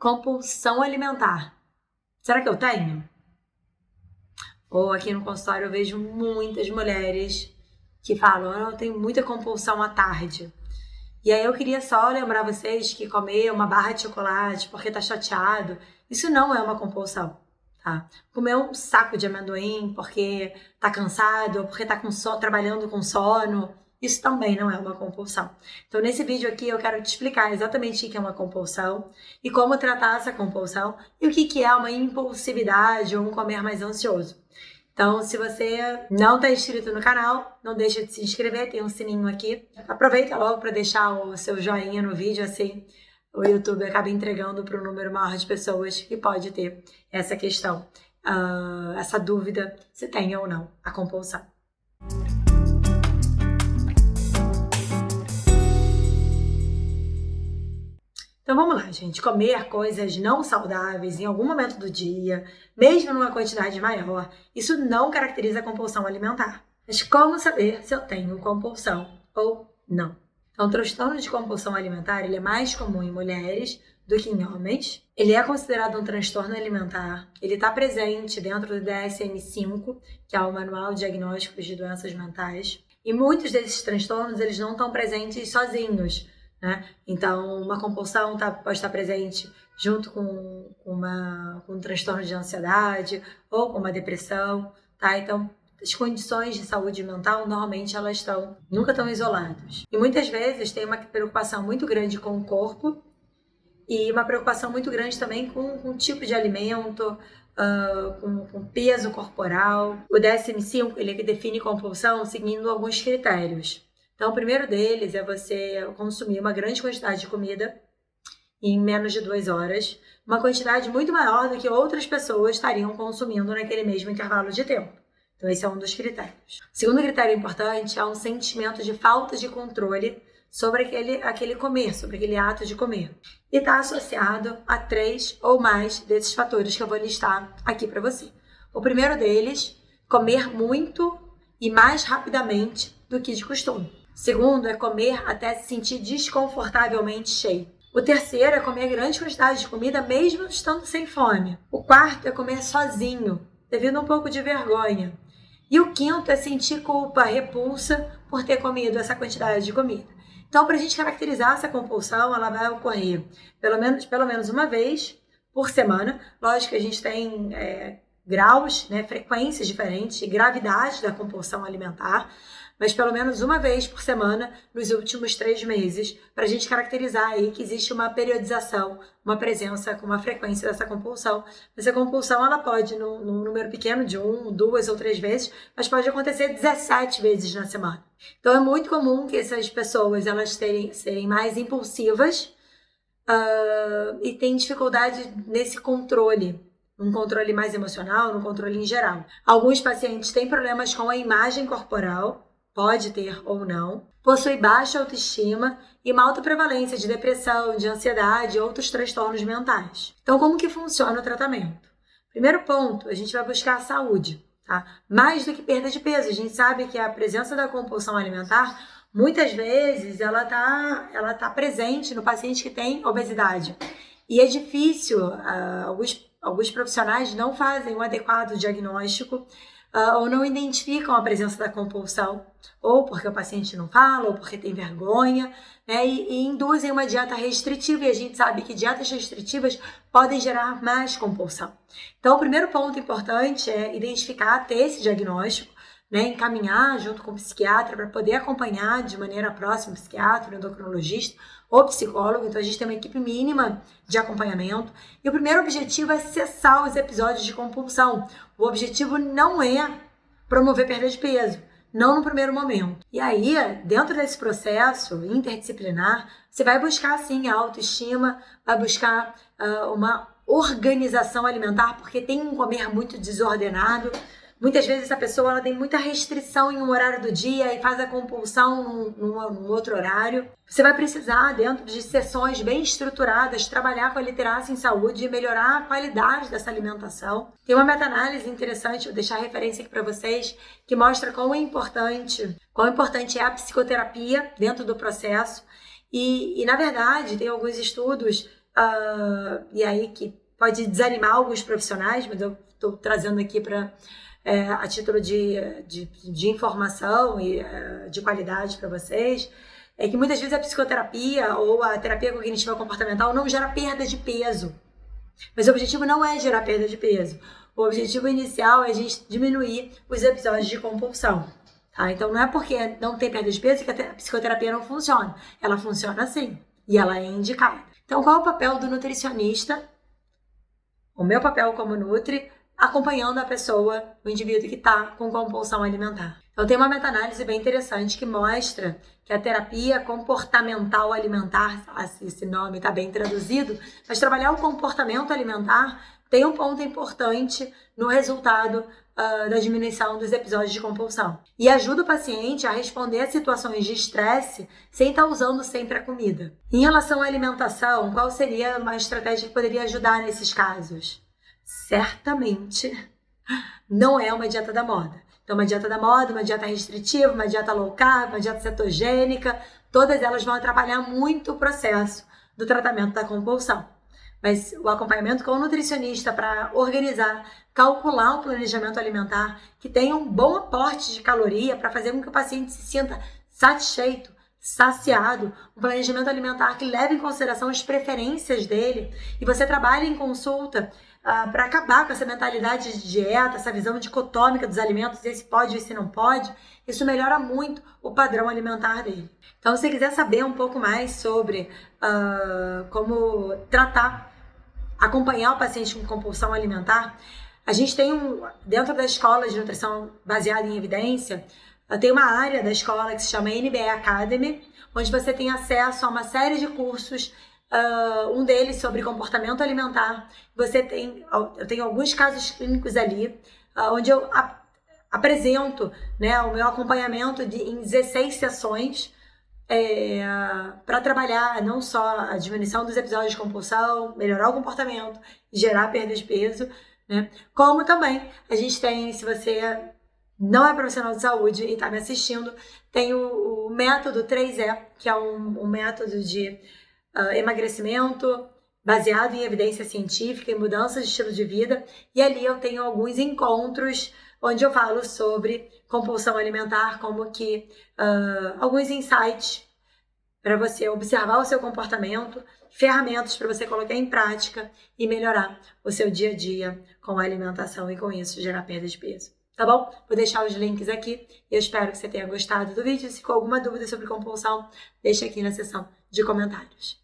compulsão alimentar. Será que eu tenho? Ou aqui no consultório eu vejo muitas mulheres que falam, eu tenho muita compulsão à tarde. E aí eu queria só lembrar vocês que comer uma barra de chocolate porque tá chateado, isso não é uma compulsão, tá? Comer um saco de amendoim porque tá cansado ou porque tá trabalhando com sono, isso também não é uma compulsão. Então, nesse vídeo aqui, eu quero te explicar exatamente o que é uma compulsão e como tratar essa compulsão e o que é uma impulsividade ou um comer mais ansioso. Então, se você não está inscrito no canal, não deixa de se inscrever, tem um sininho aqui. Aproveita logo para deixar o seu joinha no vídeo, assim o YouTube acaba entregando para um número maior de pessoas que pode ter essa questão, essa dúvida se tem ou não a compulsão. Então vamos lá, gente. Comer coisas não saudáveis em algum momento do dia, mesmo numa quantidade maior, isso não caracteriza a compulsão alimentar. Mas como saber se eu tenho compulsão ou não? Então, o transtorno de compulsão alimentar ele é mais comum em mulheres do que em homens. Ele é considerado um transtorno alimentar. Ele está presente dentro do DSM-5, que é o Manual de Diagnósticos de Doenças Mentais. E muitos desses transtornos eles não estão presentes sozinhos, né? Então, uma compulsão pode estar presente junto com um transtorno de ansiedade ou com uma depressão, tá? Então, as condições de saúde mental, normalmente, nunca estão isoladas. E muitas vezes tem uma preocupação muito grande com o corpo e uma preocupação muito grande também com o tipo de alimento, com peso corporal. O DSM-5, ele define compulsão seguindo alguns critérios. Então, o primeiro deles é você consumir uma grande quantidade de comida em menos de 2 horas, uma quantidade muito maior do que outras pessoas estariam consumindo naquele mesmo intervalo de tempo. Então, esse é um dos critérios. O segundo critério importante é um sentimento de falta de controle sobre aquele comer, sobre aquele ato de comer. E está associado a 3 ou mais desses fatores que eu vou listar aqui para você. O primeiro deles, comer muito e mais rapidamente do que de costume. Segundo é comer até se sentir desconfortavelmente cheio. O terceiro é comer grande quantidade de comida mesmo estando sem fome. O quarto é comer sozinho, devido a um pouco de vergonha. E o quinto é sentir culpa, repulsa por ter comido essa quantidade de comida. Então, para a gente caracterizar essa compulsão, ela vai ocorrer pelo menos uma vez por semana. Lógico que a gente tem graus, né, frequências diferentes e gravidade da compulsão alimentar, mas pelo menos uma vez por semana nos últimos 3 meses, para a gente caracterizar aí que existe uma periodização, uma presença com uma frequência dessa compulsão. Essa compulsão ela pode, num número pequeno de 1, 2 ou 3 vezes, mas pode acontecer 17 vezes na semana. Então é muito comum que essas pessoas elas serem mais impulsivas e tenham dificuldade nesse controle. Um controle mais emocional, no controle em geral. Alguns pacientes têm problemas com a imagem corporal, pode ter ou não, possui baixa autoestima e uma alta prevalência de depressão, de ansiedade e outros transtornos mentais. Então, como que funciona o tratamento? Primeiro ponto, a gente vai buscar a saúde, tá? Mais do que perda de peso. A gente sabe que a presença da compulsão alimentar, muitas vezes, ela tá presente no paciente que tem obesidade. E é difícil, alguns profissionais não fazem um adequado diagnóstico ou não identificam a presença da compulsão, ou porque o paciente não fala, ou porque tem vergonha, né, e induzem uma dieta restritiva, e a gente sabe que dietas restritivas podem gerar mais compulsão. Então, o primeiro ponto importante é identificar, ter esse diagnóstico, né, encaminhar junto com o psiquiatra para poder acompanhar de maneira próxima o psiquiatra, o endocrinologista ou psicólogo. Então a gente tem uma equipe mínima de acompanhamento e o primeiro objetivo é cessar os episódios de compulsão. O objetivo não é promover perda de peso, não no primeiro momento. E aí, dentro desse processo interdisciplinar, você vai buscar sim a autoestima, vai buscar uma organização alimentar, porque tem um comer muito desordenado. Muitas vezes essa pessoa ela tem muita restrição em um horário do dia e faz a compulsão num outro horário. Você vai precisar, dentro de sessões bem estruturadas, trabalhar com a literacia em saúde e melhorar a qualidade dessa alimentação. Tem uma meta-análise interessante, vou deixar a referência aqui para vocês, que mostra quão importante é a psicoterapia dentro do processo. E na verdade, tem alguns estudos e aí que pode desanimar alguns profissionais, mas eu estou trazendo aqui para a título de informação e de qualidade para vocês, é que muitas vezes a psicoterapia ou a terapia cognitiva comportamental não gera perda de peso. Mas o objetivo não é gerar perda de peso. O objetivo inicial é a gente diminuir os episódios de compulsão. Tá? Então não é porque não tem perda de peso que a psicoterapia não funciona. Ela funciona sim. E ela é indicada. Então qual é o papel do nutricionista? O meu papel como nutri, acompanhando a pessoa, o indivíduo que está com compulsão alimentar. Então tem uma meta-análise bem interessante que mostra que a terapia comportamental alimentar, esse nome está bem traduzido, mas trabalhar o comportamento alimentar tem um ponto importante no resultado da diminuição dos episódios de compulsão. E ajuda o paciente a responder a situações de estresse sem estar usando sempre a comida. Em relação à alimentação, qual seria uma estratégia que poderia ajudar nesses casos? Certamente não é uma dieta da moda. Então, uma dieta da moda, uma dieta restritiva, uma dieta low carb, uma dieta cetogênica, todas elas vão atrapalhar muito o processo do tratamento da compulsão. Mas o acompanhamento com o nutricionista para organizar, calcular um planejamento alimentar que tenha um bom aporte de caloria para fazer com que o paciente se sinta satisfeito, saciado, um planejamento alimentar que leve em consideração as preferências dele e você trabalha em consulta para acabar com essa mentalidade de dieta, essa visão dicotômica dos alimentos, esse pode e esse não pode, isso melhora muito o padrão alimentar dele. Então, se você quiser saber um pouco mais sobre como tratar, acompanhar o paciente com compulsão alimentar, a gente tem dentro da escola de nutrição baseada em evidência, tem uma área da escola que se chama NBE Academy, onde você tem acesso a uma série de cursos, um deles sobre comportamento alimentar. Eu tenho alguns casos clínicos ali, onde eu apresento, né, o meu acompanhamento em 16 sessões para trabalhar não só a diminuição dos episódios de compulsão, melhorar o comportamento, gerar perda de peso, né, como também a gente tem, se você não é profissional de saúde e está me assistindo, tem o método 3E, que é um método de emagrecimento baseado em evidência científica e mudança de estilo de vida, e ali eu tenho alguns encontros onde eu falo sobre compulsão alimentar, como que alguns insights para você observar o seu comportamento, ferramentas para você colocar em prática e melhorar o seu dia a dia com a alimentação e com isso gerar perda de peso. Tá bom? Vou deixar os links aqui. Eu espero que você tenha gostado do vídeo. Se ficou alguma dúvida sobre compulsão, deixa aqui na seção de comentários.